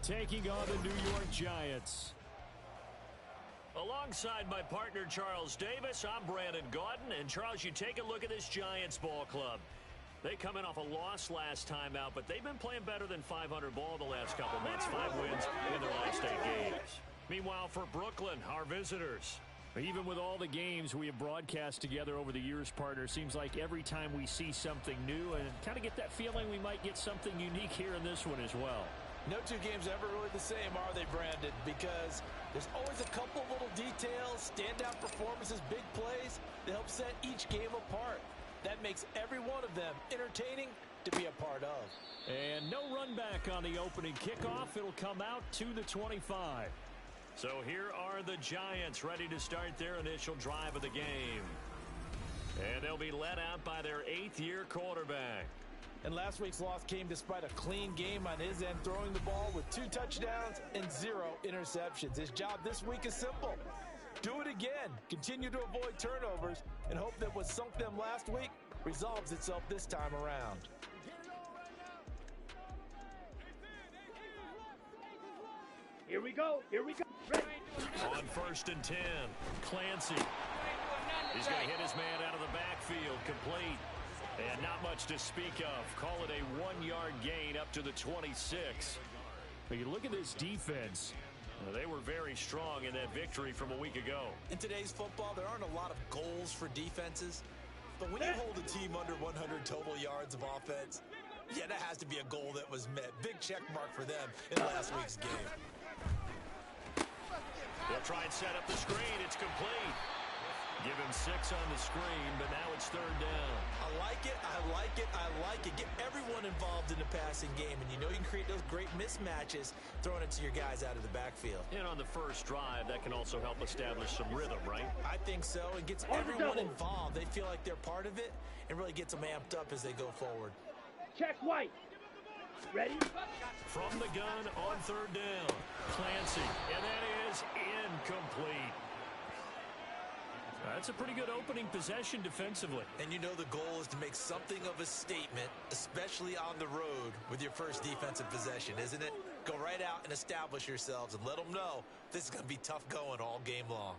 taking on the New York Giants. Alongside my partner, Charles Davis, I'm Brandon Gaudin. And, Charles, you take a look at this Giants ball club. They come in off a loss last time out, but they've been playing better than 500 ball the last couple months. 5 wins in their last 8 games. Meanwhile, for Brooklyn, our visitors. Even with all the games we have broadcast together over the years, partner, seems like every time we see something new and kind of get that feeling we might get something unique here in this one as well. No two games are ever really the same, are they, Brandon? Because there's always a couple of little details, standout performances, big plays that help set each game apart. That makes every one of them entertaining to be a part of. And no run back on the opening kickoff. It'll come out to the 25. So here are the Giants ready to start their initial drive of the game. And they'll be led out by their 8th-year quarterback. And last week's loss came despite a clean game on his end, throwing the ball with 2 touchdowns and 0 interceptions. His job this week is simple. Do it again. Continue to avoid turnovers and hope that what sunk them last week resolves itself this time around. Here we go. Here we go. Ready. On 1st and 10, Clancy. He's going to hit his man out of the backfield, complete. And not much to speak of. Call it a 1-yard gain up to the 26. But you look at this defense. They were very strong in that victory from a week ago. In today's football, there aren't a lot of goals for defenses. But when you hold a team under 100 total yards of offense, yeah, that has to be a goal that was met. Big check mark for them in last week's game. They'll try and set up the screen. It's complete. Give him 6 on the screen, but now it's 3rd down. I like it, I like it, I like it. Get everyone involved in the passing game, and you know you can create those great mismatches throwing it to your guys out of the backfield. And on the first drive, that can also help establish some rhythm, right? I think so. It gets everyone involved. They feel like they're part of it and really gets them amped up as they go forward. Check White. Ready? From the gun on 3rd down, Clancy, and that is incomplete. That's a pretty good opening possession defensively. And you know the goal is to make something of a statement, especially on the road with your first defensive possession, isn't it? Go right out and establish yourselves and let them know this is going to be tough going all game long.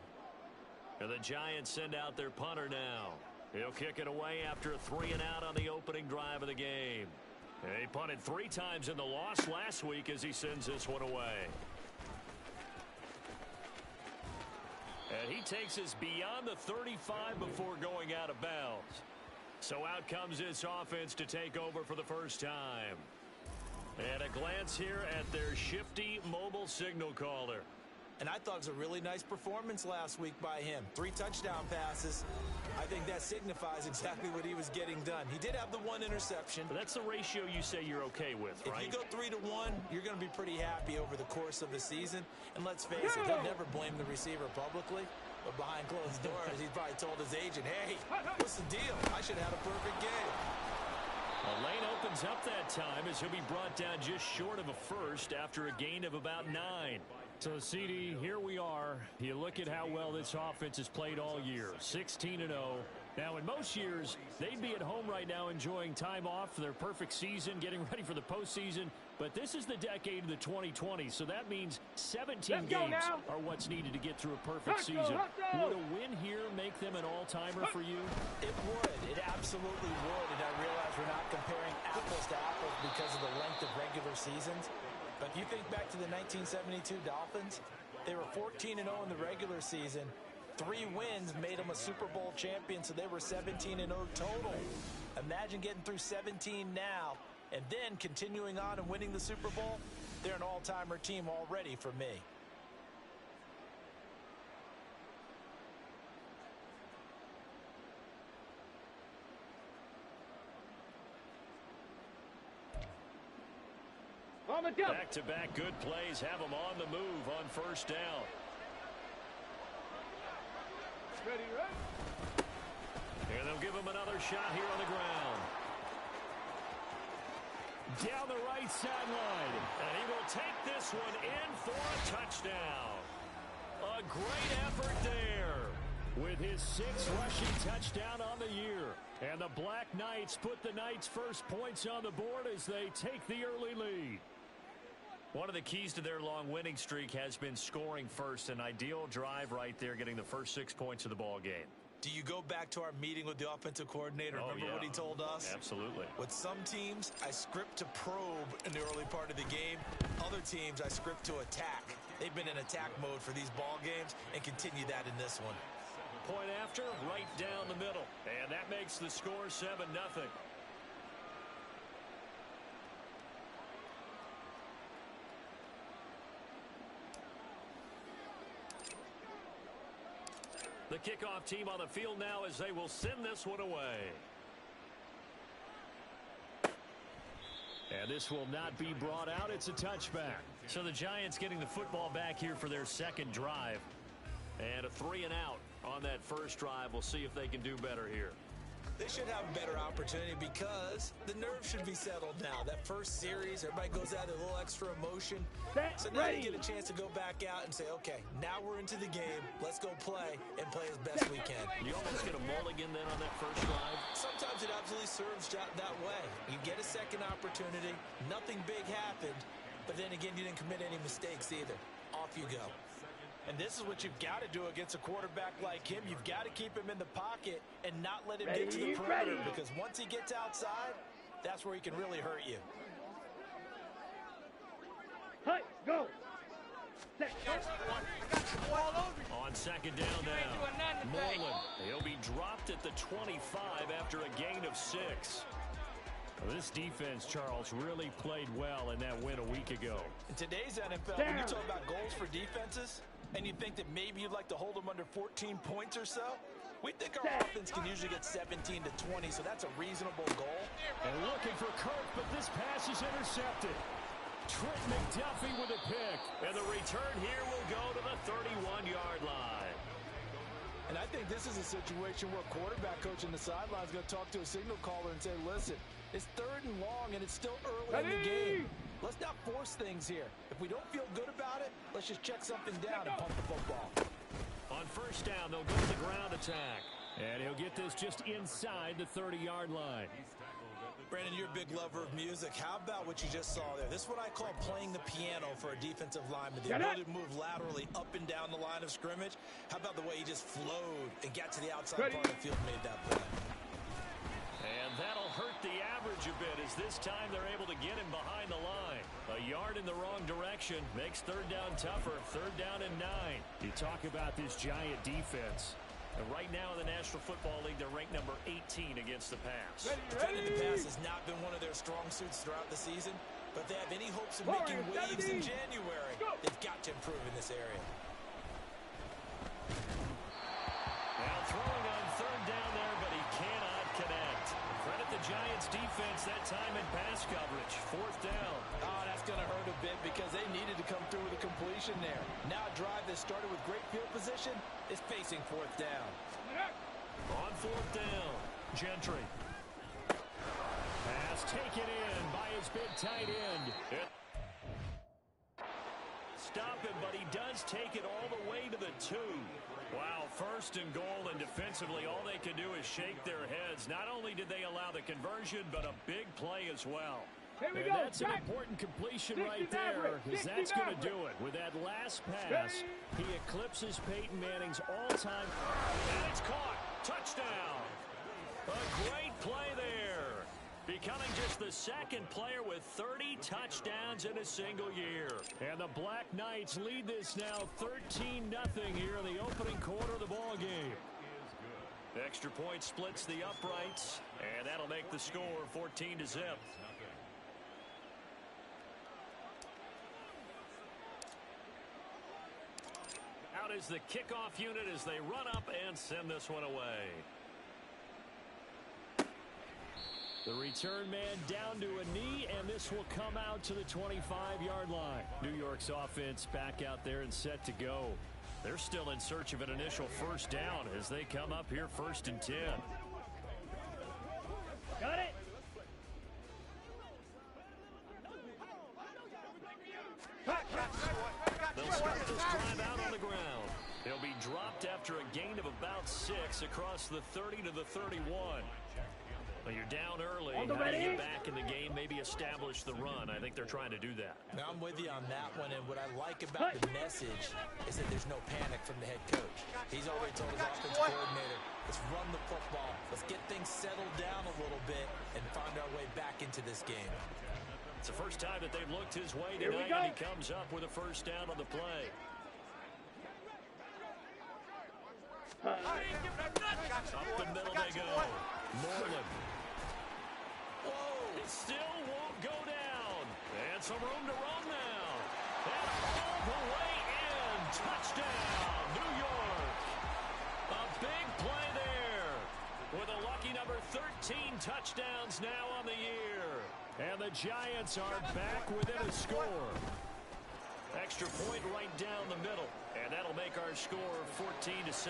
And the Giants send out their punter now. He'll kick it away after a 3-and-out on the opening drive of the game. And he punted 3 times in the loss last week as he sends this one away. And he takes us beyond the 35 before going out of bounds. So out comes this offense to take over for the first time. And a glance here at their shifty mobile signal caller. And I thought it was a really nice performance last week by him. 3 touchdown passes. I think that signifies exactly what he was getting done. He did have the 1 interception. But that's the ratio you say you're okay with, right? If you go 3-to-1, you're going to be pretty happy over the course of the season. And let's face it, he'll never blame the receiver publicly. But behind closed doors, he's probably told his agent, hey, what's the deal? I should have had a perfect game. A lane opens up that time as he'll be brought down just short of a first after a gain of about 9. So, CD, here we are. You look at how well this offense has played all year, 16-0. Now, in most years, they'd be at home right now enjoying time off for their perfect season, getting ready for the postseason. But this is the decade of the 2020s, so that means 17 games are what's needed to get through a perfect season. Would a win here make them an all-timer for you? It would. It absolutely would. And I realize we're not comparing apples to apples because of the length of regular seasons. But if you think back to the 1972 Dolphins, they were 14-0 in the regular season. 3 wins made them a Super Bowl champion, so they were 17-0 total. Imagine getting through 17 now and then continuing on and winning the Super Bowl. They're an all-timer team already for me. Back-to-back good plays have them on the move on 1st down. Ready, right? And they'll give him another shot here on the ground. Down the right sideline. And he will take this one in for a touchdown. A great effort there. With his 6th rushing touchdown on the year. And the Black Knights put the Knights' first points on the board as they take the early lead. One of the keys to their long winning streak has been scoring first. An ideal drive right there, getting the first 6 points of the ball game. Do you go back to our meeting with the offensive coordinator? Remember what he told us? Absolutely. With some teams, I script to probe in the early part of the game. Other teams, I script to attack. They've been in attack mode for these ball games and continue that in this one. Point after, right down the middle. And that makes the score 7-0. The kickoff team on the field now as they will send this one away. And this will not be brought out. It's a touchback. So the Giants getting the football back here for their second drive. And a 3-and-out on that first drive. We'll see if they can do better here. They should have a better opportunity because the nerves should be settled now. That first series, everybody goes out with a little extra emotion. So now you get a chance to go back out and say, okay, now we're into the game. Let's go play and play as best we can. You almost get a mulligan then on that first drive? Sometimes it absolutely serves that way. You get a second opportunity. Nothing big happened. But then again, you didn't commit any mistakes either. Off you go. And this is what you've got to do against a quarterback like him. You've got to keep him in the pocket and not let him get to the perimeter, because once he gets outside, that's where he can really hurt you. Hey, go. On second down now, Moreland. He'll be dropped at the 25 after a gain of 6. Well, this defense, Charles, really played well in that win a week ago. In today's NFL, when you talk about goals for defenses, and you think that maybe you'd like to hold them under 14 points or so, we think our offense can usually get 17 to 20, so that's a reasonable goal. And looking for Kirk, but this pass is intercepted. Trent McDuffie with a pick. And the return here will go to the 31-yard line. And I think this is a situation where a quarterback coach in the sideline is going to talk to a signal caller and say, listen, it's 3rd and long, and it's still early in the game. Let's not force things here. If we don't feel good about it, let's just check something down and pump the football. On first down, they'll go to the ground attack. And he'll get this just inside the 30-yard line. Brandon, you're a big lover of music. How about what you just saw there? This is what I call playing the piano for a defensive lineman. The ability to move laterally up and down the line of scrimmage. How about the way he just flowed and got to the outside part of the field and made that play? And that'll hurt the average a bit as this time they're able to get him behind the line. A yard in the wrong direction makes 3rd down tougher. 3rd down and 9. You talk about this Giant defense. And right now in the National Football League, they're ranked number 18 against the pass. Defending the pass has not been one of their strong suits throughout the season, but if they have any hopes of making waves in January, they've got to improve in this area. Now throwing on 3rd down there, but he cannot connect. Credit the Giants defense that time in pass coverage. 4th down. Oh, that's going to hurt a bit because they needed to come through with a completion there. Now a drive that started with great field position is facing 4th down. On 4th down, Gentry. Pass taken in by his big tight end. Stop him, but he does take it all the way to the 2. Wow, 1st and goal, and defensively all they can do is shake their heads. Not only did they allow the conversion, but a big play as well. And that's an important completion right there, because that's going to do it. With that last pass, he eclipses Peyton Manning's all-time. And it's caught. Touchdown. A great play there. Becoming just the 2nd player with 30 touchdowns in a single year. And the Black Knights lead this now 13-0 here in the opening quarter of the ball game. Extra point splits the uprights, and that'll make the score 14-0. Out is the kickoff unit as they run up and send this one away. The return man down to a knee, and this will come out to the 25-yard line. New York's offense back out there and set to go. They're still in search of an initial 1st down as they come up here 1st and 10. Got it. They'll start this drive out on the ground. He'll be dropped after a gain of about 6 across the 30 to the 31. Well, you're down early. On How the do you ready? get back in the game? Maybe establish the run. I think they're trying to do that. Now, I'm with you on that one, and what I like about the message is that there's no panic from the head coach. He's already told his offensive coordinator, let's run the football, let's get things settled down a little bit, and find our way back into this game. It's the first time that they've looked his way Here we tonight, go. and he comes up with a first down on the play. Up the middle they go. Moreland. Whoa! It still won't go down. And some room to run now. And all the way in. Touchdown, New York. A big play there. With a lucky number 13 touchdowns now on the year. And the Giants are back within a score. Extra point right down the middle. And that'll make our score 14-7.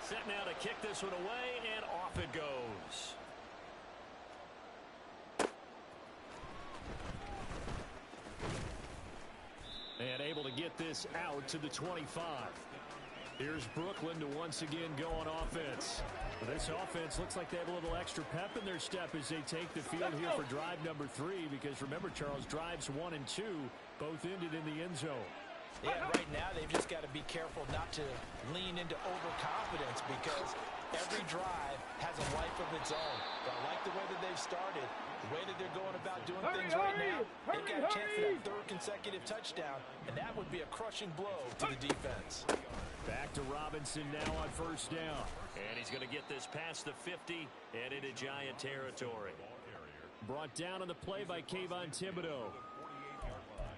Set now to kick this one away, and off it goes. And able to get this out to the 25. Here's Brooklyn to once again go on offense. This offense looks like they have a little extra pep in their step as they take the field here for drive number 3. Because remember, Charles, drives 1 and 2 both ended in the end zone. Yeah, right now they've just got to be careful not to lean into overconfidence because every drive has a life of its own. But I like the way that they've started, the way that they're going about doing things right now. They've got a chance for that third consecutive touchdown, and that would be a crushing blow to the defense. Back to Robinson now on first down. And he's going to get this past the 50 and into Giant territory. Brought down on the play by Kayvon Thibodeau.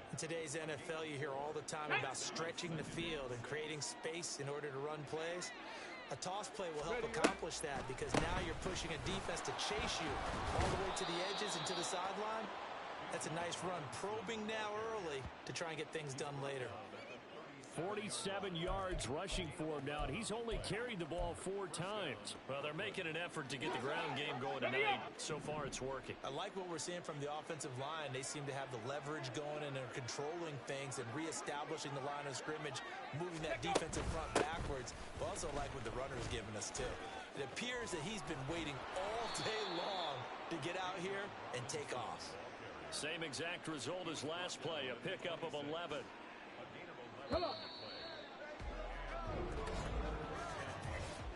In today's NFL, you hear all the time about stretching the field and creating space in order to run plays. A toss play will help accomplish that because now you're pushing a defense to chase you all the way to the edges and to the sideline. That's a nice run. Probing now early to try and get things done later. 47 yards rushing for him now, and he's only carried the ball 4 times. Well, they're making an effort to get the ground game going tonight. So far, it's working. I like what we're seeing from the offensive line. They seem to have the leverage going and they're controlling things and reestablishing the line of scrimmage, moving that defensive front backwards. But also like what the runner's giving us, too. It appears that he's been waiting all day long to get out here and take off. Same exact result as last play, a pickup of 11. Come on.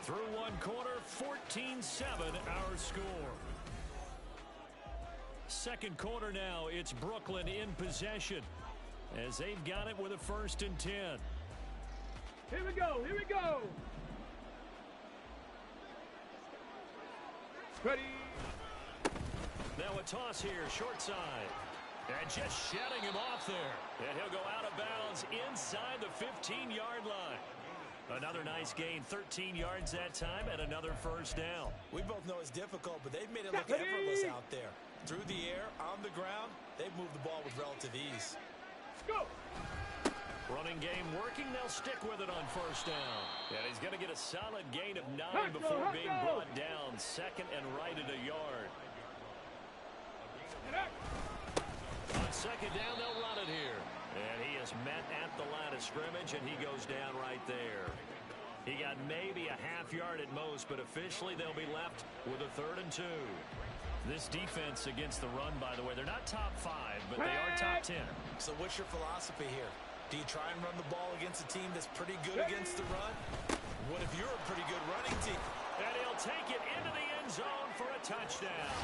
Through one quarter, 14-7 our score. Second quarter now, it's Brooklyn in possession as they've got it with a 1st and 10. Here we go. Here we go. Ready. Now a toss here, short side. And just shutting him off there. And he'll go out of bounds inside the 15-yard line. Another nice gain, 13 yards that time, and another first down. We both know it's difficult, but they've made it look effortless out there. Through the air, on the ground, they've moved the ball with relative ease. Go. Running game working, they'll stick with it on first down. And he's going to get a solid gain of 9 before being brought down. 2nd and right at a yard. On 2nd down, they'll run it here. And he is met at the line of scrimmage, and he goes down right there. He got maybe a half yard at most, but officially they'll be left with a 3rd and 2. This defense against the run, by the way, they're not top 5, but they are top 10. So what's your philosophy here? Do you try and run the ball against a team that's pretty good against the run? What if you're a pretty good running team? And he'll take it into the end zone for a touchdown.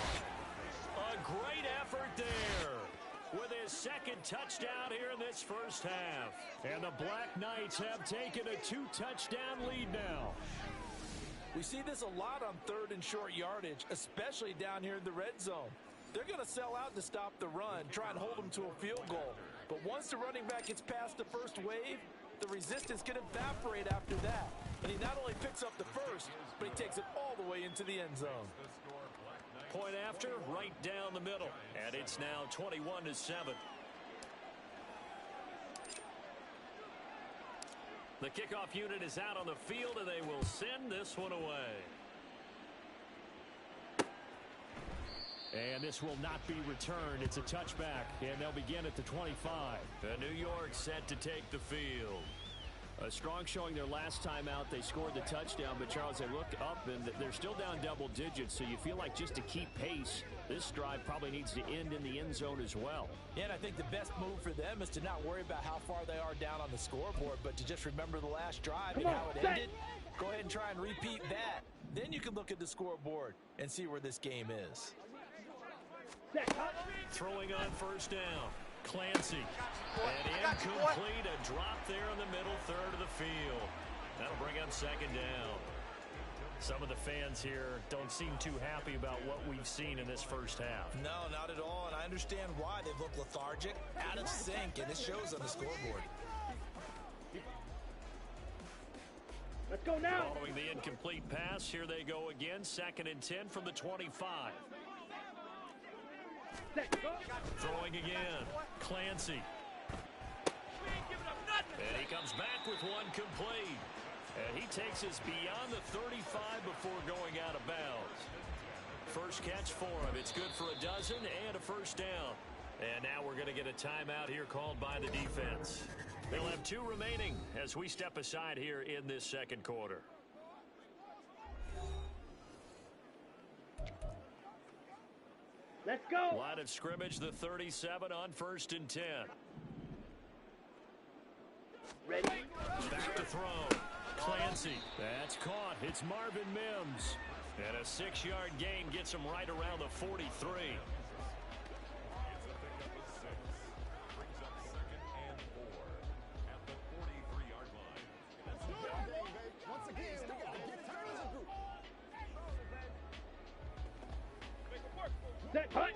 A great effort there with his 2nd touchdown here in this first half. And the Black Knights have taken a 2-touchdown lead now. We see this a lot on 3rd and short yardage, especially down here in the red zone. They're going to sell out to stop the run, try and hold them to a field goal. But once the running back gets past the first wave, the resistance can evaporate after that. And he not only picks up the first, but he takes it all the way into the end zone. Point after, right down the middle. And it's now 21-7. The kickoff unit is out on the field, and they will send this one away. And this will not be returned. It's a touchback, and they'll begin at the 25. And New York set to take the field. A strong showing their last time out. They scored the touchdown, but Charles, they looked up and they're still down double digits, so you feel like just to keep pace, this drive probably needs to end in the end zone as well. Yeah, and I think the best move for them is to not worry about how far they are down on the scoreboard, but to just remember the last drive and how it ended. Go ahead and try and repeat that. Then you can look at the scoreboard and see where this game is. Throwing on first down. Clancy. And incomplete. A drop there in the middle third of the field. That'll bring up second down. Some of the fans here don't seem too happy about what we've seen in this first half. No, not at all, and I understand why. They've looked lethargic, out of sync, and it shows on the scoreboard. Let's go now. Following the incomplete pass, here they go again. 2nd and 10 from the 25. Throwing again. Clancy. And he comes back with one complete. And he takes us beyond the 35 before going out of bounds. First catch for him. It's good for a dozen and a first down. And now we're going to get a timeout here called by the defense. They'll have 2 remaining as we step aside here in this second quarter. Let's go. Line of scrimmage, the 37 on 1st and 10. Ready? Back to throw. Clancy. That's caught. It's Marvin Mims. And a 6-yard gain gets him right around the 43.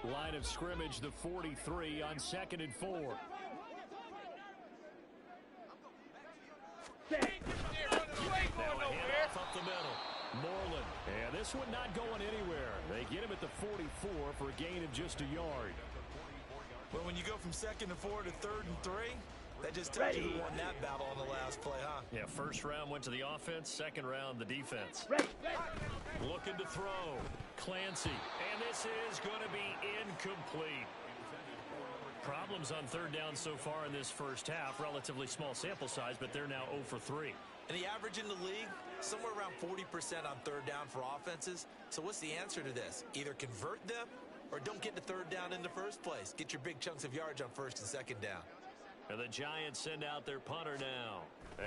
Line of scrimmage, the 43 on 2nd and 4. Now a handoff up the middle. Moreland. And this one not going anywhere. They get him at the 44 for a gain of just a yard. But when you go from 2nd and 4 to 3rd and 3, that just tells you who won that battle on the last play, huh? Yeah, first round went to the offense, second round the defense. Looking to throw. Clancy. And this is going to be incomplete. Problems on 3rd down so far in this first half. Relatively small sample size, but they're now 0 for 3. And the average in the league, somewhere around 40% on 3rd down for offenses. So what's the answer to this? Either convert them or don't get the 3rd down in the first place. Get your big chunks of yards on 1st and 2nd down. And the Giants send out their punter now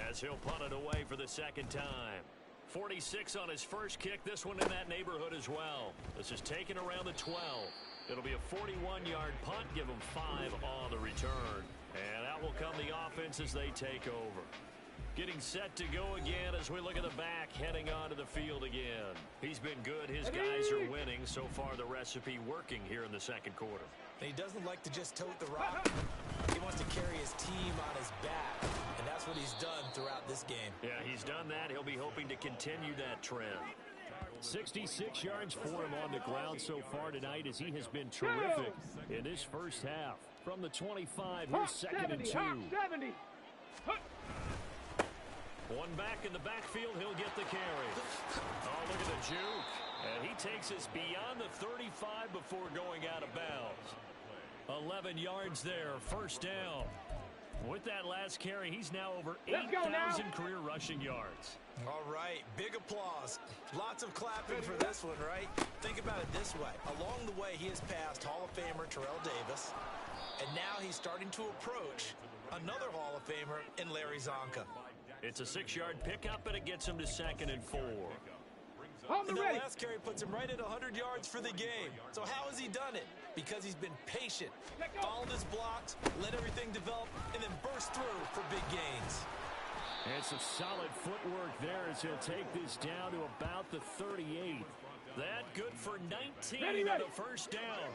as he'll punt it away for the 2nd time. 46 on his first kick. This one in that neighborhood as well. This is taken around the 12. It'll be a 41-yard punt. Give them 5 on the return. And out will come the offense as they take over. Getting set to go again as we look at the back, heading onto the field again. He's been good. His guys are winning. So far, the recipe working here in the second quarter. And he doesn't like to just tote the rock. He wants to carry his team on his back, and that's what he's done throughout this game. Yeah, he's done that. He'll be hoping to continue that trend. 66 yards for him on the ground so far tonight as he has been terrific in this first half. From the 25, here's 2nd and 2. 70. One back in the backfield, he'll get the carry. Oh, look at the juke. And he takes us beyond the 35 before going out of bounds. 11 yards there, first down. With that last carry, he's now over 8,000 career rushing yards. All right, big applause. Lots of clapping for this one, right? Think about it this way. Along the way, he has passed Hall of Famer Terrell Davis, and now he's starting to approach another Hall of Famer in Larry Zonka. It's a 6-yard pickup, and it gets him to 2nd and 4. And the last carry puts him right at 100 yards for the game. So how has he done it? Because he's been patient, followed his blocks, let everything develop, and then burst through for big gains. And some solid footwork there as he'll take this down to about the 38. That good for 19 on the first down.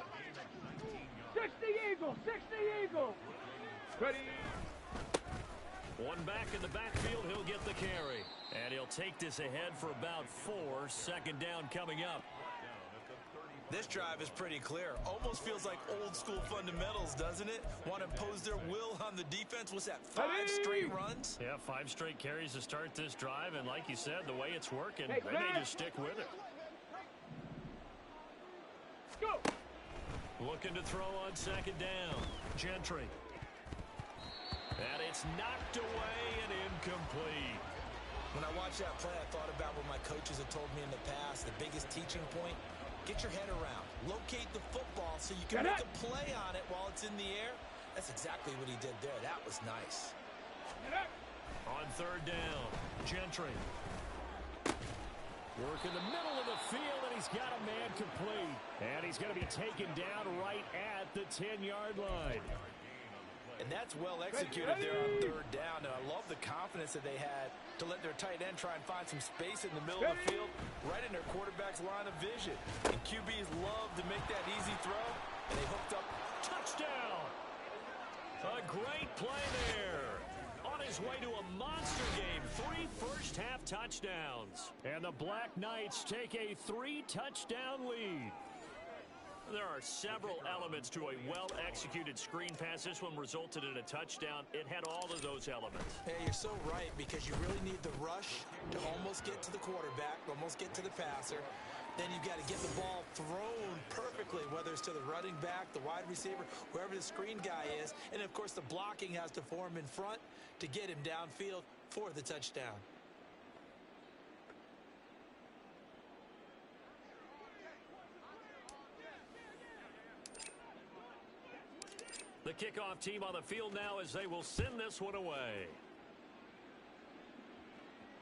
60 Eagle, 60 Eagle. Ready. One back in the backfield, he'll get the carry. And he'll take this ahead for about 4. 2nd down coming up. This drive is pretty clear. Almost feels like old school fundamentals, doesn't it? Want to impose their will on the defense. What's that, 5 straight runs? Yeah, 5 straight carries to start this drive. And like you said, the way it's working, they may just stick with it. Go. Looking to throw on 2nd down. Gentry. And it's knocked away and incomplete. When I watched that play, I thought about what my coaches have told me in the past. The biggest teaching point, get your head around. Locate the football so you can make a play on it while it's in the air. That's exactly what he did there. That was nice. On third down, Gentry. Work in the middle of the field, and he's got a man complete. And he's going to be taken down right at the 10-yard line. And that's well executed there on third down. And I love the confidence that they had to let their tight end try and find some space in the middle of the field, right in their quarterback's line of vision. And QBs love to make that easy throw, and they hooked up. Touchdown! A great play there. On his way to a monster game, 3 first-half touchdowns. And the Black Knights take a 3-touchdown lead. There are several elements to a well-executed screen pass. This one resulted in a touchdown. It had all of those elements. Hey, you're so right, because you really need the rush to almost get to the quarterback, almost get to the passer. Then you've got to get the ball thrown perfectly, whether it's to the running back, the wide receiver, wherever the screen guy is. And, of course, the blocking has to form in front to get him downfield for the touchdown. The kickoff team on the field now as they will send this one away.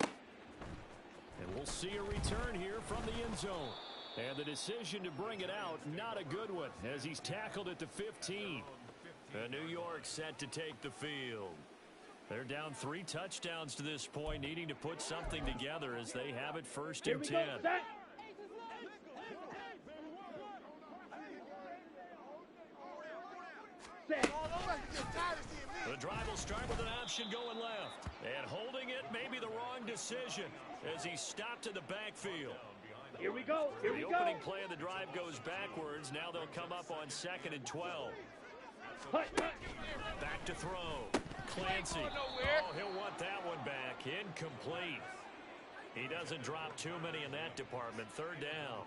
And we'll see a return here from the end zone. And the decision to bring it out, not a good one, as he's tackled at the 15. And New York set to take the field. They're down 3 touchdowns to this point, needing to put something together as they have it first and 10. The drive will start with an option going left. And holding it may be the wrong decision as he stopped in the backfield. Here we go. Here we go. The opening play of the drive goes backwards. Now they'll come up on 2nd and 12. Back to throw. Clancy. Oh, he'll want that one back. Incomplete. He doesn't drop too many in that department. Third down.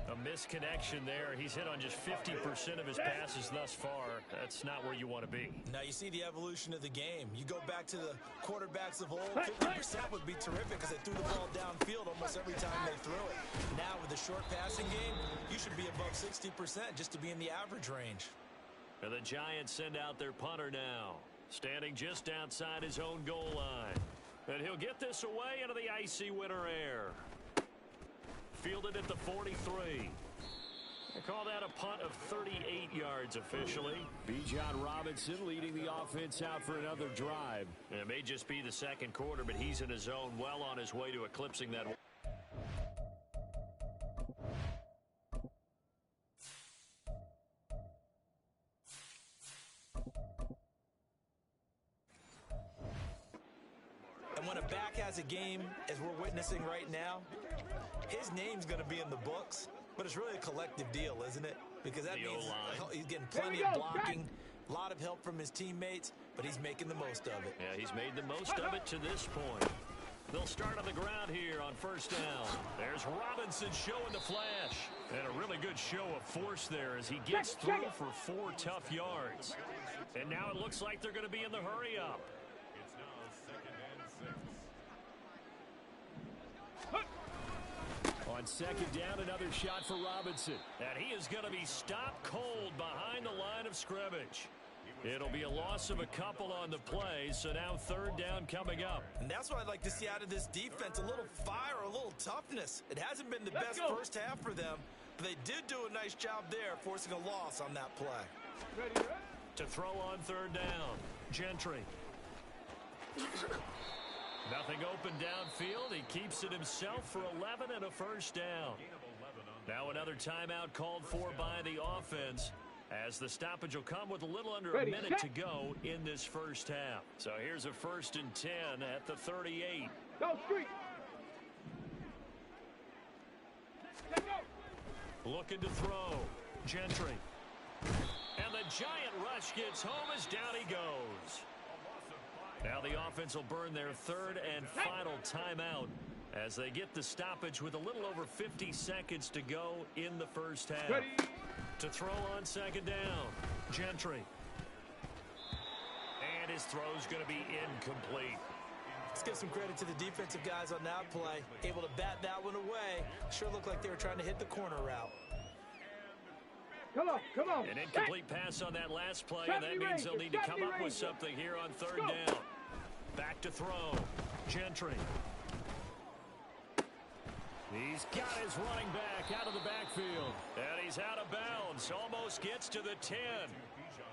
A misconnection there. He's hit on just 50% of his passes thus far. That's not where you want to be. Now you see the evolution of the game. You go back to the quarterbacks of old, 50% would be terrific because they threw the ball downfield almost every time they threw it. Now with the short passing game, you should be above 60% just to be in the average range. And the Giants send out their punter now, standing just outside his own goal line. And he'll get this away into the icy winter air. Fielded at the 43. They call that a punt of 38 yards officially. Bijan Robinson leading the offense out for another drive. And it may just be the second quarter, but he's in his zone, well on his way to eclipsing that. And when a back has a game, as we're witnessing right now, his name's going to be in the books, but it's really a collective deal, isn't it? Because that means he's getting plenty of blocking, a lot of help from his teammates, but he's making the most of it. Yeah, he's made the most of it to this point. They'll start on the ground here on first down. There's Robinson showing the flash. And a really good show of force there as he gets through for 4 tough yards. And now it looks like they're going to be in the hurry-up. On second down, another shot for Robinson. And he is going to be stopped cold behind the line of scrimmage. It'll be a loss of a couple on the play, so now third down coming up. And that's what I'd like to see out of this defense, a little fire, a little toughness. It hasn't been the best first half for them, but they did do a nice job there, forcing a loss on that play. To throw on third down, Gentry. Nothing open downfield. He keeps it himself for 11 and a first down. Now another timeout called for by the offense, as the stoppage will come with a little under a minute to go in this first half. So here's a 1st and 10 at the 38. Go street. Looking to throw. Gentry. And the giant rush gets home as down he goes. Now the offense will burn their 3rd and final timeout as they get the stoppage with a little over 50 seconds to go in the first half. Ready. To throw on second down, Gentry. And his throw's going to be incomplete. Let's give some credit to the defensive guys on that play. Able to bat that one away. Sure looked like they were trying to hit the corner route. Come on, come on. An incomplete pass on that last play, and that means they'll need to come up with something here on third down. Back to throw. Gentry. He's got his running back out of the backfield. And he's out of bounds. Almost gets to the 10.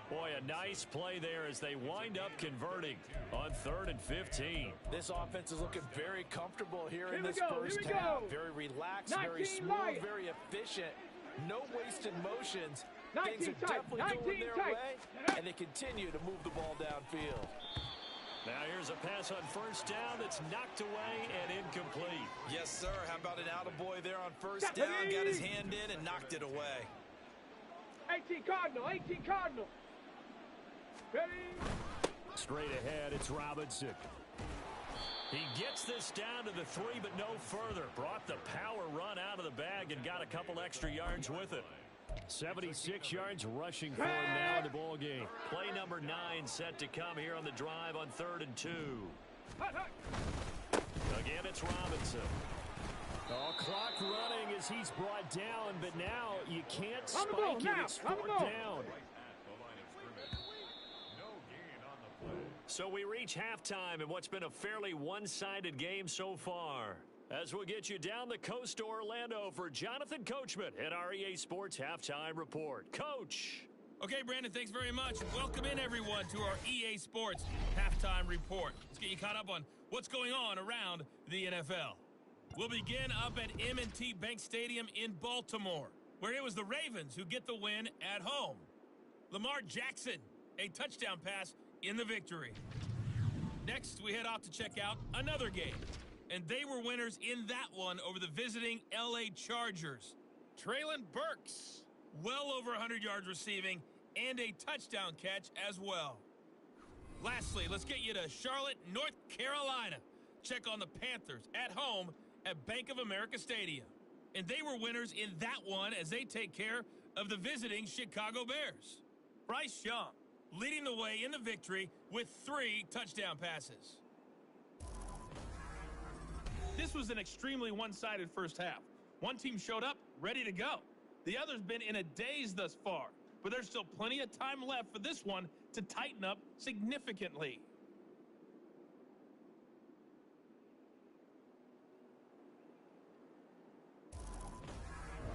Boy, a nice play there as they wind up converting on 3rd and 15. This offense is looking very comfortable here in this first half. Very relaxed, very smooth, very efficient. No wasted motions. Things are definitely going their way, and they continue to move the ball downfield. Now here's a pass on first down that's knocked away and incomplete. Yes, sir. How about an attaboy there on first down? Got his hand in and knocked it away. 18 Cardinal, 18 Cardinal. Ready? Straight ahead, it's Robinson. He gets this down to the 3, but no further. Brought the power run out of the bag and got a couple extra yards with it. 76 yards rushing for him now in the ball game. Play number 9 set to come here on the drive on 3rd and 2. Again, it's Robinson. Oh, clock running as he's brought down, but now you can't spike it. It's 4th down. So we reach halftime in what's been a fairly one-sided game so far. As we'll get you down the coast to Orlando for Jonathan Coachman at our EA Sports Halftime Report. Coach. Okay, Brandon, thanks very much. Welcome in, everyone, to our EA Sports Halftime Report. Let's get you caught up on what's going on around the NFL. We'll begin up at M&T Bank Stadium in Baltimore, where it was the Ravens who get the win at home. Lamar Jackson, a touchdown pass in the victory. Next, we head off to check out another game. And they were winners in that one over the visiting L.A. Chargers. Traylon Burks, well over 100 yards receiving and a touchdown catch as well. Lastly, let's get you to Charlotte, North Carolina. Check on the Panthers at home at Bank of America Stadium. And they were winners in that one as they take care of the visiting Chicago Bears. Bryce Young leading the way in the victory with 3 touchdown passes. This was an extremely one-sided first half. One team showed up ready to go. The other's been in a daze thus far, but there's still plenty of time left for this one to tighten up significantly.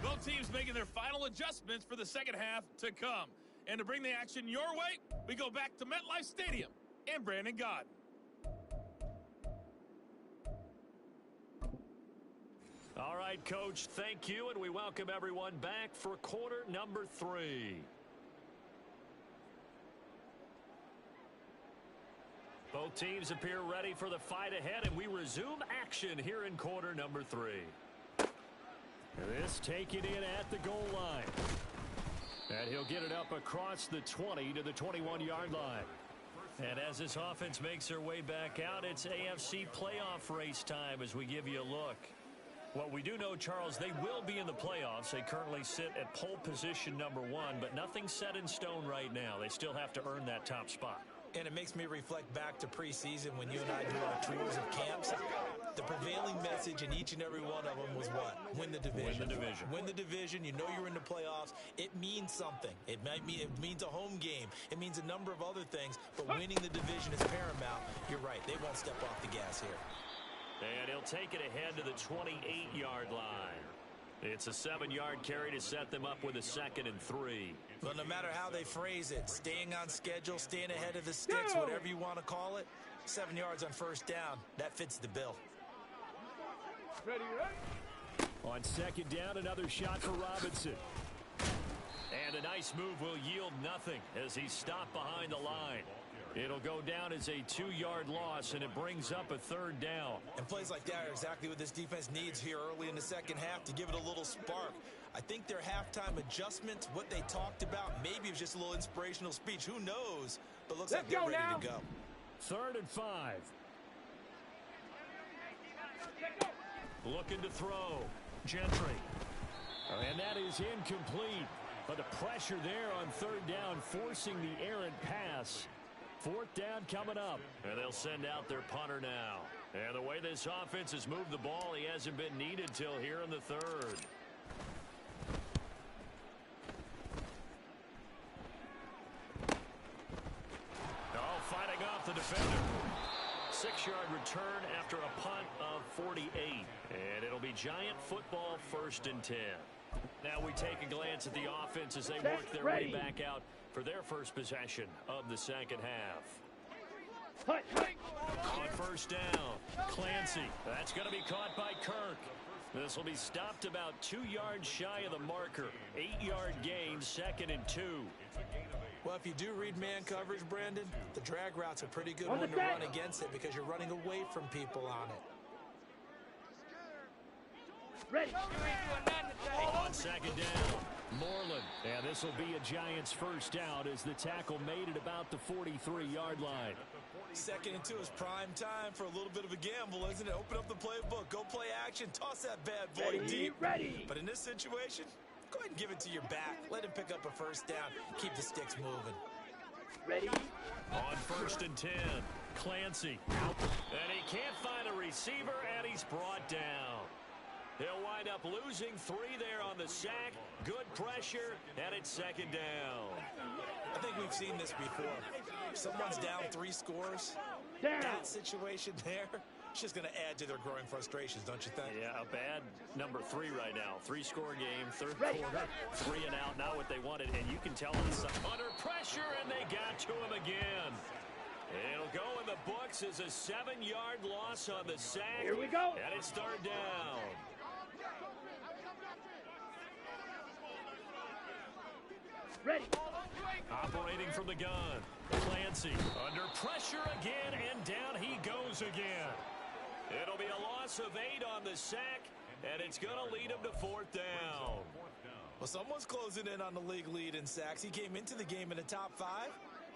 Both teams making their final adjustments for the second half to come. And to bring the action your way, we go back to MetLife Stadium and Brandon Godden. All right, Coach, thank you, and we welcome everyone back for quarter number 3. Both teams appear ready for the fight ahead, and we resume action here in quarter number 3. This taken in at the goal line. And he'll get it up across the 20 to the 21-yard line. And as this offense makes their way back out, it's AFC playoff race time as we give you a look. Well, we do know, Charles, they will be in the playoffs. They currently sit at pole position number 1, but nothing's set in stone right now. They still have to earn that top spot. And it makes me reflect back to preseason when you and I do our tours of camps. The prevailing message in each and every one of them was what? Win the division. Win the division. Win the division. You know you're in the playoffs. It means something. It means a home game. It means a number of other things, but winning the division is paramount. You're right. They won't step off the gas here. And he'll take it ahead to the 28-yard line. It's a 7-yard carry to set them up with a 2nd and 3. Well, no matter how they phrase it, staying on schedule, staying ahead of the sticks, whatever you want to call it, 7 yards on first down, that fits the bill. Ready, ready? On 2nd down, another shot for Robinson. And a nice move will yield nothing as he's stopped behind the line. It'll go down as a 2-yard loss, and it brings up a 3rd down. And plays like that are exactly what this defense needs here early in the second half to give it a little spark. I think their halftime adjustments, what they talked about, maybe it was just a little inspirational speech. Who knows? But looks like they're ready to go. 3rd and 5. Looking to throw. Gentry. And that is incomplete. But the pressure there on 3rd down, forcing the errant pass. 4th down coming up. And they'll send out their punter now. And the way this offense has moved the ball, he hasn't been needed till here in the 3rd. Oh, fighting off the defender. 6-yard return after a punt of 48. And it'll be Giant football 1st and 10. Now we take a glance at the offense as they work their way back out for their first possession of the 2nd half. On 1st down, Clancy. That's going to be caught by Kirk. This will be stopped about 2 yards shy of the marker. 8-yard gain, 2nd and 2. Well, if you do read man coverage, Brandon, the drag route's a pretty good one to run against it because you're running away from people on it. Ready. On 2nd down, Moreland. And this will be a Giants first down as the tackle made it about the 43-yard line. 2nd and 2 is prime time for a little bit of a gamble, isn't it? Open up the playbook, go play action, toss that bad boy deep. Ready. But in this situation, go ahead and give it to your back. Let him pick up a 1st down. Keep the sticks moving. Ready. on 1st and 10. Clancy. And he can't find a receiver, and he's brought down. He'll wind up losing 3 there on the sack. Good pressure, and it's 2nd down. I think we've seen this before. If someone's down 3 scores, that situation there, it's just going to add to their growing frustrations, don't you think? Yeah, a bad number 3 right now. 3-score game, 3rd quarter, 3 and out, not what they wanted. And you can tell he's under pressure, and they got to him again. It'll go in the books as a 7-yard loss on the sack. Here we go. And it's 3rd down. Ready. Operating from the gun. Clancy under pressure again, and down he goes again. It'll be a loss of 8 on the sack, and it's going to lead him to 4th down. Well, someone's closing in on the league lead in sacks. He came into the game in the top 5.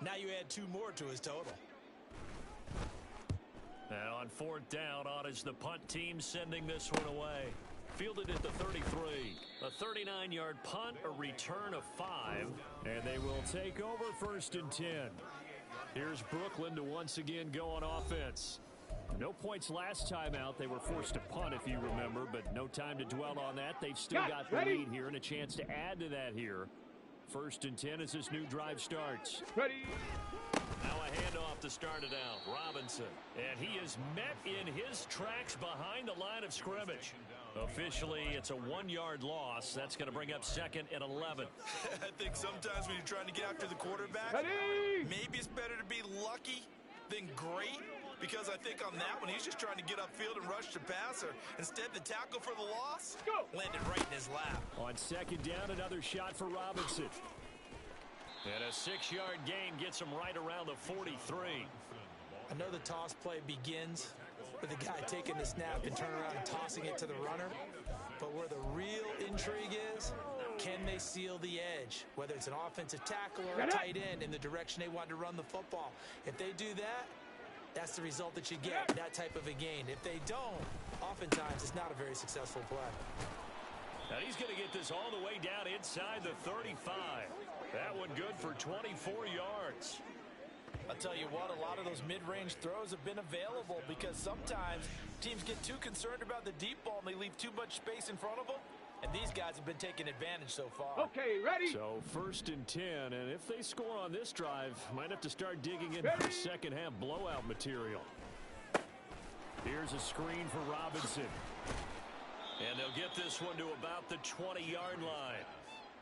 Now you add 2 more to his total. Now on 4th down, on is the punt team sending this one away. Fielded at the 33. A 39-yard punt, a return of 5. And they will take over 1st and 10. Here's Brooklyn to once again go on offense. No points last time out. They were forced to punt, if you remember, but no time to dwell on that. They've still got the lead here and a chance to add to that here. 1st and 10 as this new drive starts. Ready. Now a handoff to start it out. Robinson. And he is met in his tracks behind the line of scrimmage. Officially, it's a 1-yard loss. That's going to bring up 2nd and 11. I think sometimes when you're trying to get after the quarterback, maybe it's better to be lucky than great. Because I think on that one, he's just trying to get upfield and rush the passer. Instead, the tackle for the loss landed right in his lap. On 2nd down, another shot for Robinson. And a 6-yard gain gets him right around the 43. I know the toss play begins with the guy taking the snap and turning around and tossing it to the runner. But where the real intrigue is, can they seal the edge? Whether it's an offensive tackle or a tight end in the direction they want to run the football. If they do that, that's the result that you get, that type of a gain. If they don't, oftentimes it's not a very successful play. Now he's going to get this all the way down inside the 35. That one good for 24 yards. I'll tell you what, a lot of those mid-range throws have been available because sometimes teams get too concerned about the deep ball and they leave too much space in front of them. And these guys have been taking advantage so far. Okay, ready. So 1st and 10, and if they score on this drive, might have to start digging in for second half blowout material. Here's a screen for Robinson. And they'll get this one to about the 20-yard line.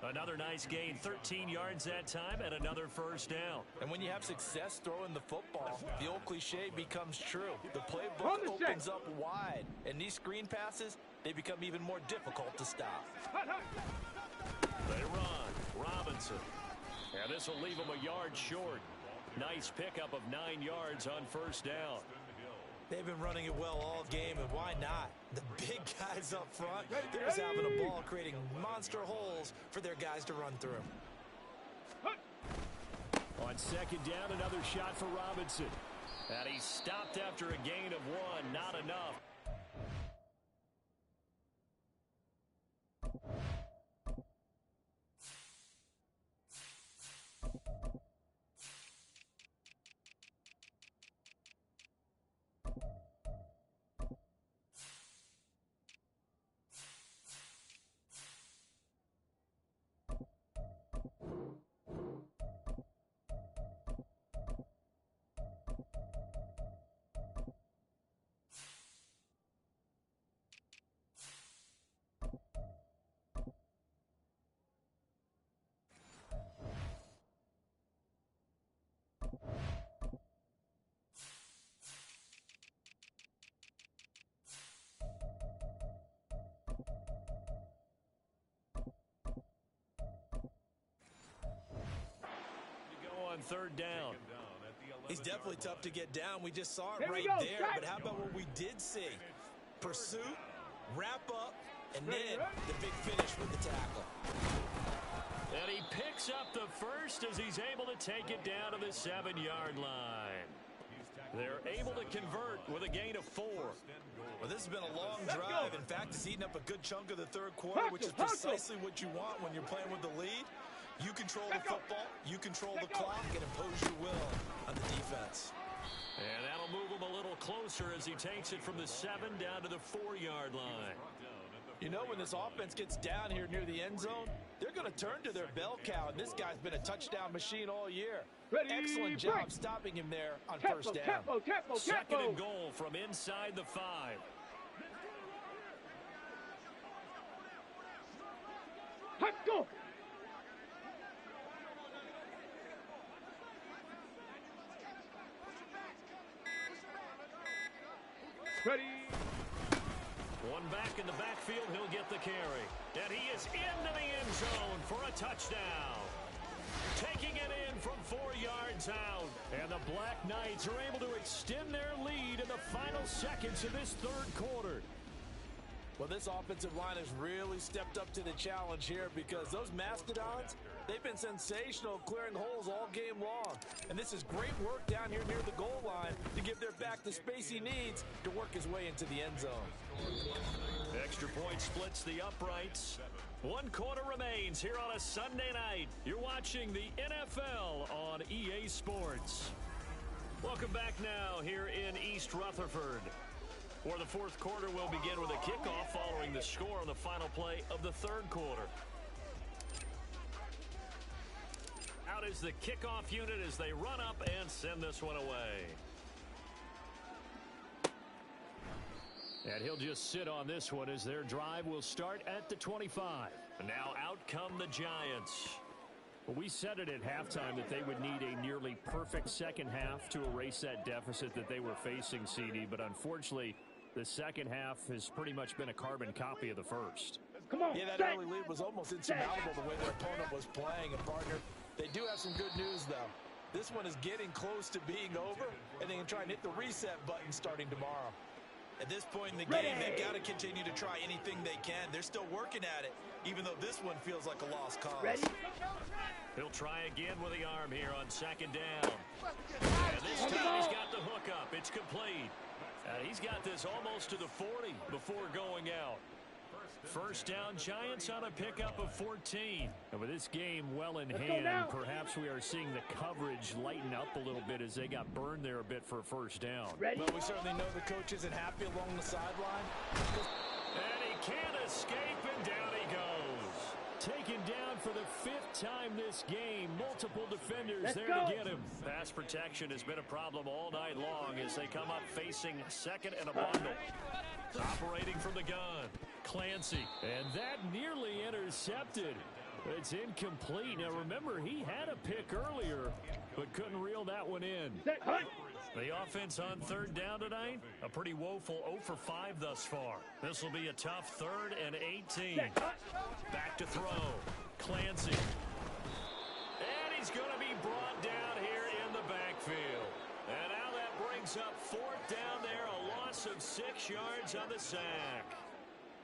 Another nice gain, 13 yards that time, and another 1st down. And when you have success throwing the football, the old cliche becomes true. The playbook opens up wide, and these screen passes, they become even more difficult to stop. They run. Robinson. And this will leave them a yard short. Nice pickup of 9 yards on 1st down. They've been running it well all game, and why not? The big guys up front, they're just having a ball creating monster holes for their guys to run through. On 2nd down, another shot for Robinson. And he stopped after a gain of 1. Not enough. third down. He's definitely tough to get down. We just saw it Here we right go, there. track. But how about what we did see? Pursuit, wrap up, and then the big finish with the tackle. And he picks up the first as he's able to take it down to the 7-yard line. They're able to convert with a gain of 4. Well, this has been a long drive. In fact, it's eaten up a good chunk of the third quarter, which is precisely what you want when you're playing with the lead. You control the football, you control the clock, and impose your will on the defense. And that'll move him a little closer as he takes it from the 7 down to the 4-yard line. You know, when this offense gets down here near the end zone, they're going to turn to their bell cow, and this guy's been a touchdown machine all year. Excellent job stopping him there on first down. Second and goal from inside the 5. Let's go. Ready. One back in the backfield, he'll get the carry. And he is into the end zone for a touchdown. Taking it in from 4 yards out. And the Black Knights are able to extend their lead in the final seconds of this third quarter. Well, this offensive line has really stepped up to the challenge here because those Mastodons, they've been sensational clearing holes all game long. And this is great work down here near the goal line to give their back the space he needs to work his way into the end zone. Extra point splits the uprights. 1 quarter remains here on a Sunday night. You're watching the NFL on EA Sports. Welcome back now here in East Rutherford, where the fourth quarter will begin with a kickoff following the score on the final play of the third quarter. Out is the kickoff unit as they run up and send this one away. And he'll just sit on this one as their drive will start at the 25. And now out come the Giants. Well, we said it at halftime that they would need a nearly perfect second half to erase that deficit that they were facing, CD. But unfortunately, the second half has pretty much been a carbon copy of the first. Come on. Yeah, that early lead was almost insurmountable the way their opponent was playing. And, partner, they do have some good news, though. This one is getting close to being over, and they can try and hit the reset button starting tomorrow. At this point in the game, they've got to continue to try anything they can. They're still working at it, even though this one feels like a lost cause. Ready? He'll try again with the arm here on second down. And this time he's got the hook up. It's complete. He's got this almost to the 40 before going out. First down, Giants on a pickup of 14. And with this game well in hand, perhaps we are seeing the coverage lighten up a little bit as they got burned there a bit for a first down. Ready? Well, we certainly know the coach isn't happy along the sideline. And he can't escape, and down he goes. Taken down for the 5th time this game. Multiple defenders there to get him. Pass protection has been a problem all night long as they come up facing second and a bundle. Operating from the gun, Clancy. And that nearly intercepted. It's incomplete. Now remember, he had a pick earlier, but couldn't reel that one in. The offense on third down tonight, a pretty woeful 0 for 5 thus far. This will be a tough 3rd and 18. Back to throw, Clancy. And he's going to be brought down here in the backfield. And now that brings up 4th down there, a loss of 6 yards on the sack.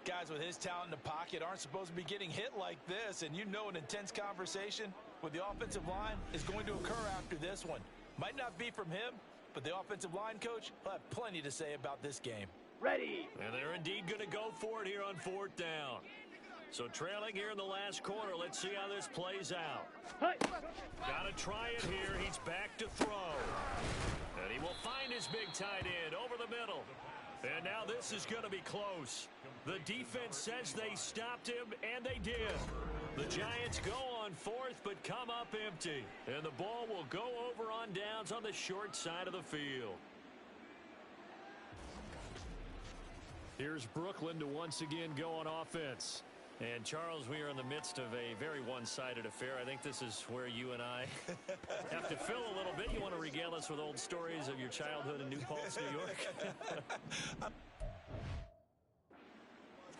Guys with his talent in the pocket aren't supposed to be getting hit like this, and you know an intense conversation with the offensive line is going to occur after this one. Might not be from him, but the offensive line coach will have plenty to say about this game. Ready. And they're indeed going to go for it here on 4th down. So trailing here in the last quarter, let's see how this plays out. Got to try it here. He's back to throw. And he will find his big tight end over the middle. And now this is going to be close. The defense says they stopped him, and they did. The Giants go on 4th, but come up empty. And the ball will go over on downs on the short side of the field. Here's Brooklyn to once again go on offense. And, Charles, we are in the midst of a very one-sided affair. I think this is where you and I have to fill a little bit. You want to regale us with old stories of your childhood in New Paltz, New York?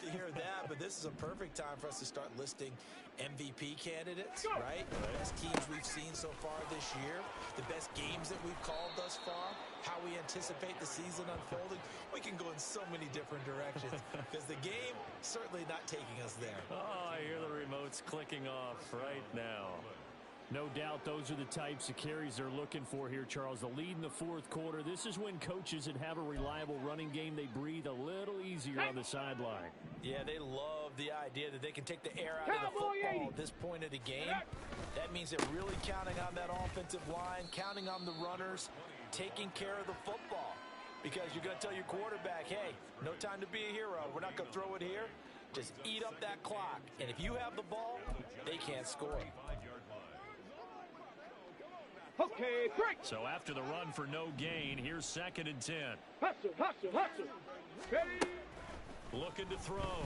To hear that, but this is a perfect time for us to start listing MVP candidates, right? The best teams we've seen so far this year, the best games that we've called thus far, how we anticipate the season unfolding. We can go in so many different directions because the game certainly not taking us there. Oh, I hear the remotes clicking off right now. No doubt those are the types of carries they're looking for here, Charles. The lead in the fourth quarter. This is when coaches that have a reliable running game, they breathe a little easier on the sideline. Yeah, they love the idea that they can take the air out of the football at this point of the game. That means they're really counting on that offensive line, counting on the runners, taking care of the football. Because you're going to tell your quarterback, hey, no time to be a hero. We're not going to throw it here. Just eat up that clock. And if you have the ball, they can't score. Okay, break. So after the run for no gain, here's 2nd and 10. Hustle, hustle, hustle. Ready? Looking to throw.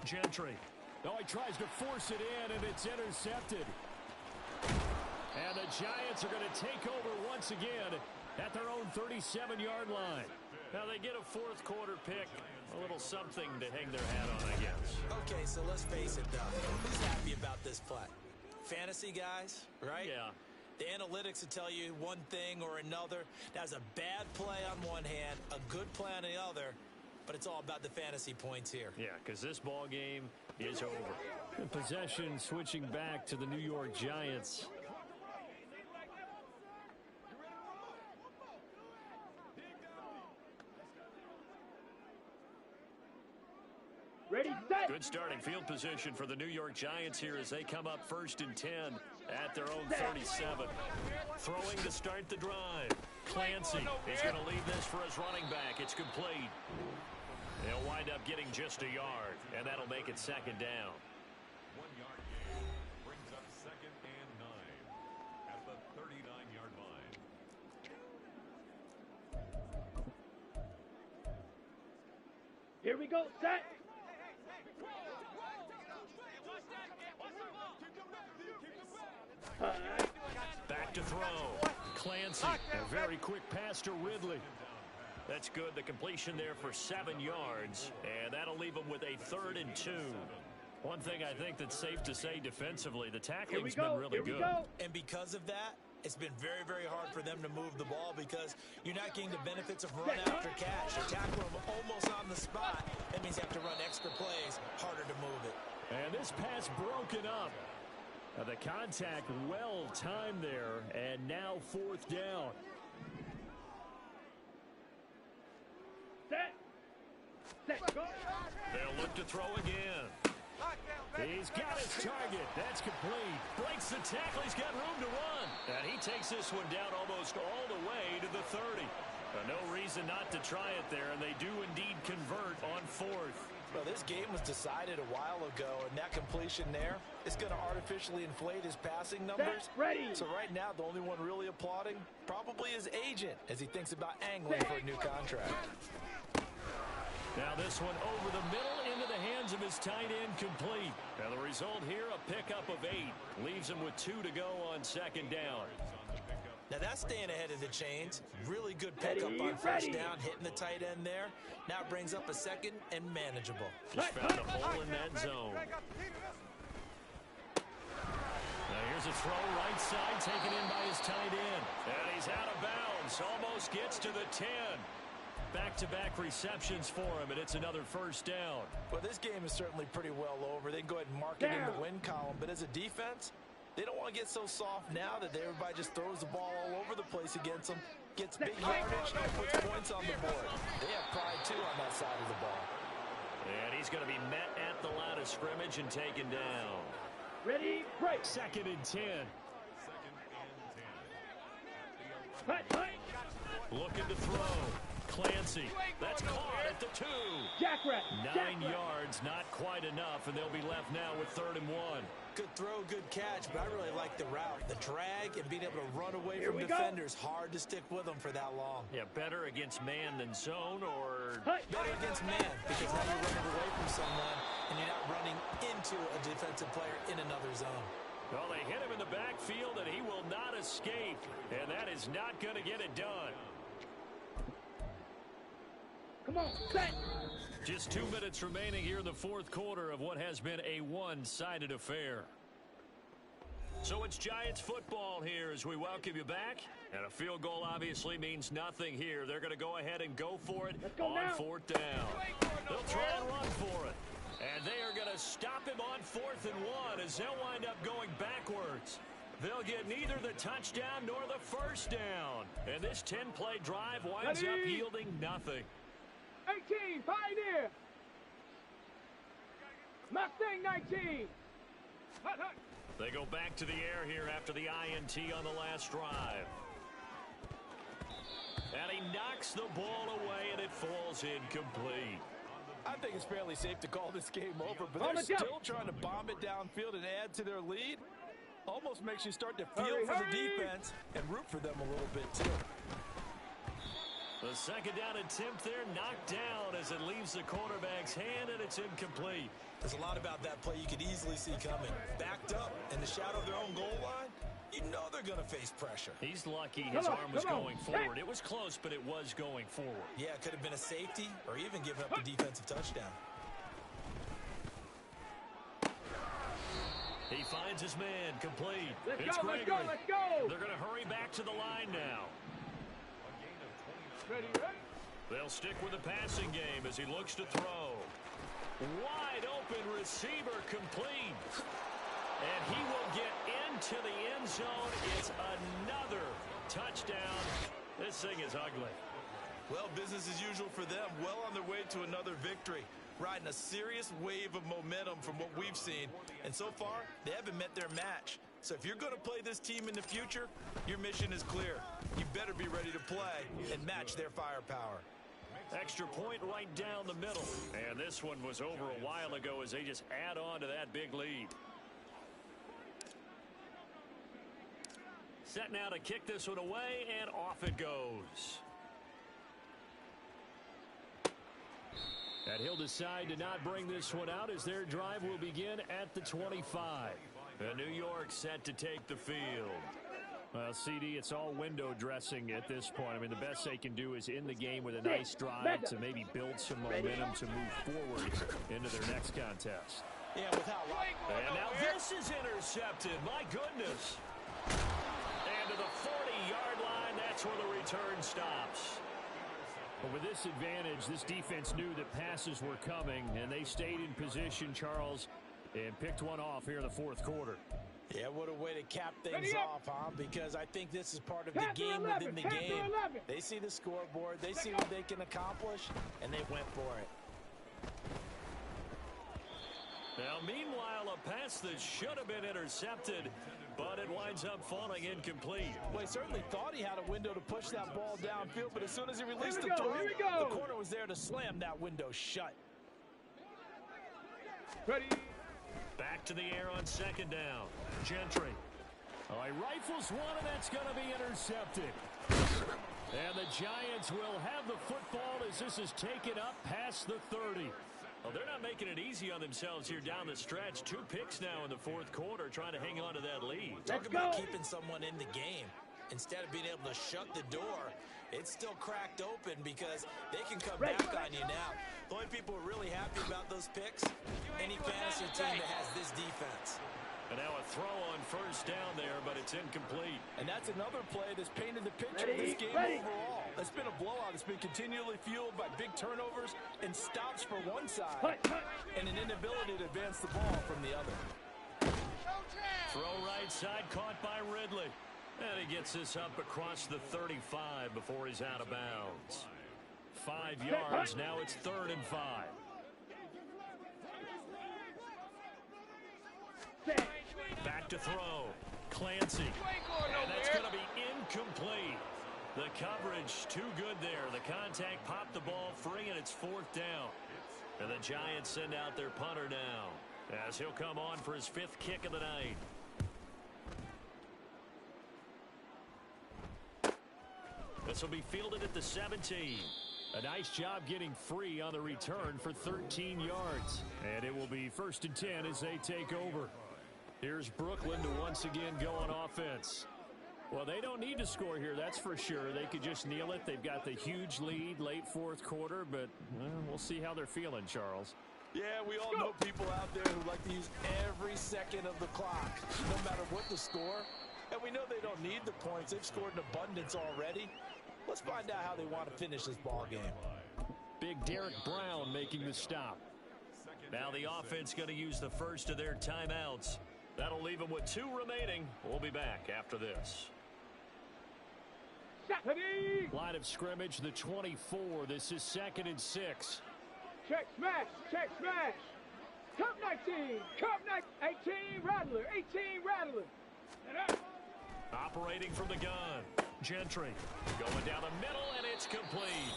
Gentry. Oh, he tries to force it in, and it's intercepted. And the Giants are going to take over once again at their own 37-yard line. Now they get a fourth quarter pick. A little something to hang their hat on, I guess. Okay, so let's face it, though. Who's happy about this play? Fantasy guys, right? Yeah. The analytics will tell you one thing or another. That's a bad play on one hand, a good play on the other, but it's all about the fantasy points here. Yeah, because this ball game is over. Possession switching back to the New York Giants. Ready, set. Good starting field position for the New York Giants here as they come up 1st and 10 at their own 37. Throwing to start the drive. Clancy is going to lead this for his running back. It's complete. They'll wind up getting just a yard, and that'll make it 2nd down. 1 yard brings up 2nd and 9 at the 39-yard line. Here we go, set. Back to throw. Clancy. A very quick pass to Ridley. That's good. The completion there for 7 yards. And that'll leave them with a 3rd and 2. One thing I think that's safe to say defensively, the tackling's been really good. And because of that, it's been very, very hard for them to move the ball because you're not getting the benefits of run after catch. You tackle them almost on the spot. That means you have to run extra plays, harder to move it. And this pass broken up. The contact well timed there, and now 4th down. Set. Set. Go. They'll look to throw again. He's got his target. That's complete. Breaks the tackle. He's got room to run. And he takes this one down almost all the way to the 30. No reason not to try it there, and they do indeed convert on 4th. Well, this game was decided a while ago, and that completion there is going to artificially inflate his passing numbers. Ready. So right now, the only one really applauding probably his agent as he thinks about angling for a new contract. Now this one over the middle into the hands of his tight end, complete. Now the result here, a pickup of 8. Leaves him with 2 to go on 2nd down. Now that's staying ahead of the chains. Really good pickup on 1st down, hitting the tight end there. Now it brings up a 2nd and manageable. Just found a hole in that zone. Now here's a throw right side, taken in by his tight end. And he's out of bounds, almost gets to the 10. Back-to-back receptions for him, and it's another 1st down. Well, this game is certainly pretty well over. They can go ahead and mark it in the win column, but as a defense, they don't want to get so soft now that everybody just throws the ball all over the place against them, gets big yardage, and puts points on the board. They have pride, too, on that side of the ball. And he's going to be met at the line of scrimmage and taken down. Ready, break. 2nd and 10. 2nd and 10. Looking to throw. Clancy. That's caught at the 2. Jackrabbit. 9 yards, not quite enough, and they'll be left now with 3rd and 1. Good throw, good catch, but I really like the route. The drag and being able to run away from defenders, hard to stick with them for that long. Yeah, better against man than zone, or better against man, because now you're running away from someone and you're not running into a defensive player in another zone. Well, they hit him in the backfield, and he will not escape, and that is not going to get it done. Come on, set. Just 2 minutes remaining here in the 4th quarter of what has been a one-sided affair. So it's Giants football here as we welcome you back. And a field goal obviously means nothing here. They're going to go ahead and go for it on now. 4th down. They'll try and run for it. And they are going to stop him on 4th and 1 as they'll wind up going backwards. They'll get neither the touchdown nor the first down. And this 10-play drive winds up yielding nothing. 18, Pioneer. Mustang 19. Hut, hut. They go back to the air here after the INT on the last drive. And he knocks the ball away, and it falls incomplete. I think it's fairly safe to call this game over, but they're still trying to bomb it downfield and add to their lead. Almost makes you start to feel for the defense and root for them a little bit, too. The second down attempt there knocked down as it leaves the quarterback's hand, and it's incomplete. There's a lot about that play you could easily see coming. Backed up in the shadow of their own goal line, you know they're going to face pressure. He's lucky his arm was going forward. It was close, but it was going forward. Yeah, it could have been a safety or even giving up the defensive touchdown. He finds his man, complete. Let's go. They're going to hurry back to the line now. Ready. They'll stick with the passing game as he looks to throw. Wide open receiver, complete. And he will get into the end zone. It's another touchdown. This thing is ugly. Well, business as usual for them. Well on their way to another victory. Riding a serious wave of momentum from what we've seen. And so far, they haven't met their match. So if you're going to play this team in the future, your mission is clear. You better be ready to play and match their firepower. Extra point right down the middle. And this one was over a while ago as they just add on to that big lead. Set now to kick this one away, and off it goes. And he'll decide to not bring this one out as their drive will begin at the 25. And New York set to take the field. Well, CD, it's all window dressing at this point. I mean, the best they can do is end the game with a nice drive to maybe build some momentum to move forward into their next contest. Yeah, with how and now this is intercepted. My goodness. And to the 40-yard line, that's where the return stops. But with this advantage, this defense knew that passes were coming, and they stayed in position, Charles, and picked one off here in the fourth quarter. Yeah, what a way to cap things off, huh? Because I think this is part of the game within the game. They see the scoreboard, they see what they can accomplish, and they went for it. Now, meanwhile, a pass that should have been intercepted, but it winds up falling incomplete. Well, he certainly thought he had a window to push that ball downfield, but as soon as he released the throw, the corner was there to slam that window shut. Ready. Back to the air on second down. Gentry. Oh, he rifles one, and that's going to be intercepted. And the Giants will have the football as this is taken up past the 30. Well, they're not making it easy on themselves here down the stretch. 2 picks now in the fourth quarter trying to hang on to that lead. Talk about keeping someone in the game. Instead of being able to shut the door, it's still cracked open because they can come back on you now. The only people who are really happy about those picks, any fantasy team that has this defense. And now a throw on first down there, but it's incomplete. And that's another play that's painted the picture of this game overall. It's been a blowout. It's been continually fueled by big turnovers and stops for one side and an inability to advance the ball from the other. Throw right side, caught by Ridley. And he gets this up across the 35 before he's out of bounds. 5 yards, now it's 3rd and 5. Back to throw. Clancy. And that's going to be incomplete. The coverage too good there. The contact popped the ball free, and it's 4th down. And the Giants send out their punter now as he'll come on for his 5th kick of the night. This will be fielded at the 17. A nice job getting free on the return for 13 yards. And it will be 1st and 10 as they take over. Here's Brooklyn to once again go on offense. Well, they don't need to score here, that's for sure. They could just kneel it. They've got the huge lead late 4th quarter, but we'll see how they're feeling, Charles. Yeah, we all know people out there who like to use every second of the clock, no matter what the score. And we know they don't need the points. They've scored in abundance already. Let's find out how they want to finish this ball game. Big Derek Brown making the stop. Now the offense going to use the first of their timeouts. That'll leave them with 2 remaining. We'll be back after this. Line of scrimmage, the 24. This is 2nd and 6. Check smash, check smash. Cup 19, cup 18, Rattler, 18, Rattler. Operating from the gun. Gentry going down the middle, and it's complete.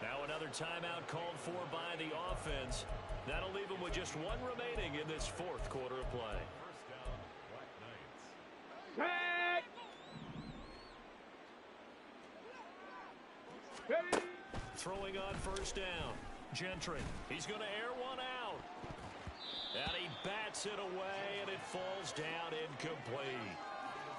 Now another timeout called for by the offense. That'll leave them with just 1 remaining in this 4th quarter of play. Set. Ready. Throwing on first down. Gentry. He's going to air one out. And he bats it away, and it falls down incomplete.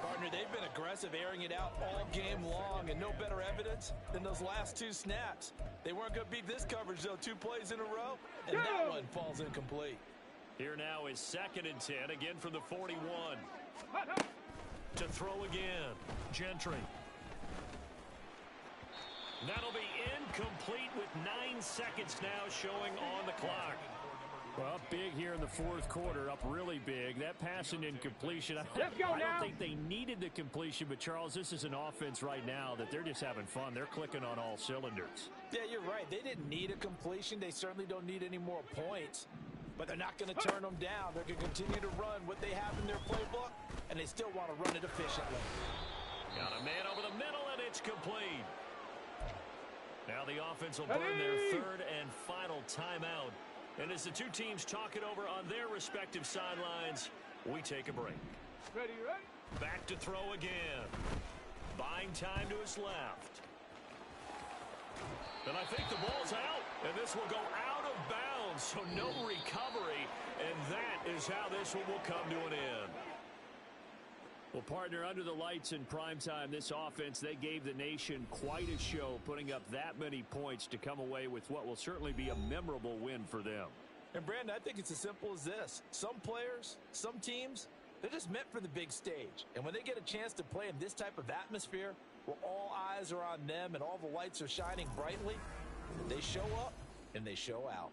Partner, they've been aggressive, airing it out all game long, and no better evidence than those last 2 snaps. They weren't going to beat this coverage, though. 2 plays in a row, and that one falls incomplete. Here now is 2nd and 10, again from the 41. To throw again. Gentry. That'll be incomplete with 9 seconds now showing on the clock. Well, big here in the 4th quarter, up really big. That pass and incompletion. Let's go I now. don't think they needed the completion, but Charles, this is an offense right now that they're just having fun. They're clicking on all cylinders. Yeah, you're right. They didn't need a completion. They certainly don't need any more points. But they're not going to turn them down. They're going to continue to run what they have in their playbook, and they still want to run it efficiently. Got a man over the middle, and it's complete. Now the offense will burn their 3rd and final timeout. And as the 2 teams talk it over on their respective sidelines, we take a break. Ready, ready. Back to throw again. Buying time to his left. And I think the ball's out. And this will go out of bounds, so no recovery. And that is how this one will come to an end. Well, partner, under the lights in primetime, this offense, they gave the nation quite a show, putting up that many points to come away with what will certainly be a memorable win for them. And, Brandon, I think it's as simple as this. Some players, some teams, they're just meant for the big stage. And when they get a chance to play in this type of atmosphere, where all eyes are on them and all the lights are shining brightly, they show up and they show out.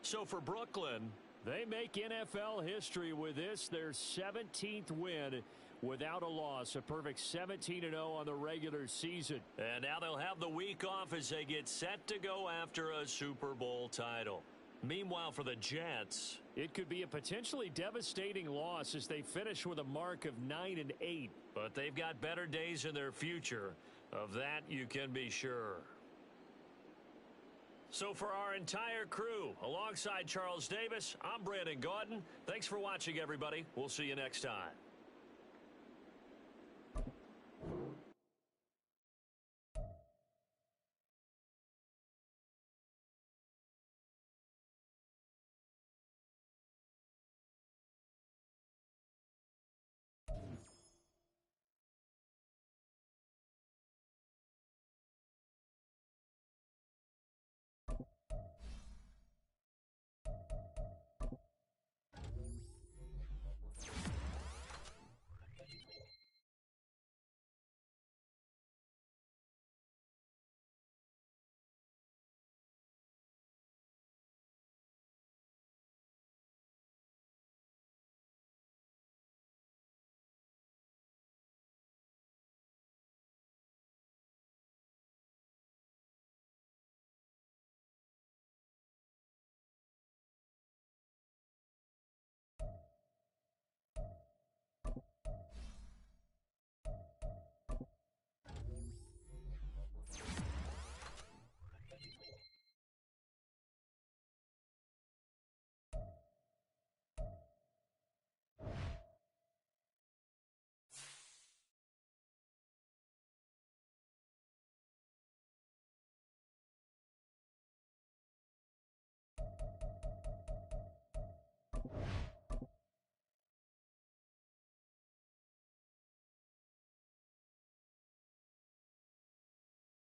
So for Brooklyn, they make NFL history with this, their 17th win without a loss. A perfect 17-0 on the regular season. and now they'll have the week off as they get set to go after a Super Bowl title. Meanwhile, for the Jets, it could be a potentially devastating loss as they finish with a mark of 9-8. but they've got better days in their future. Of that, you can be sure. So for our entire crew, alongside Charles Davis, I'm Brandon Gaudin. Thanks for watching, everybody. We'll see you next time.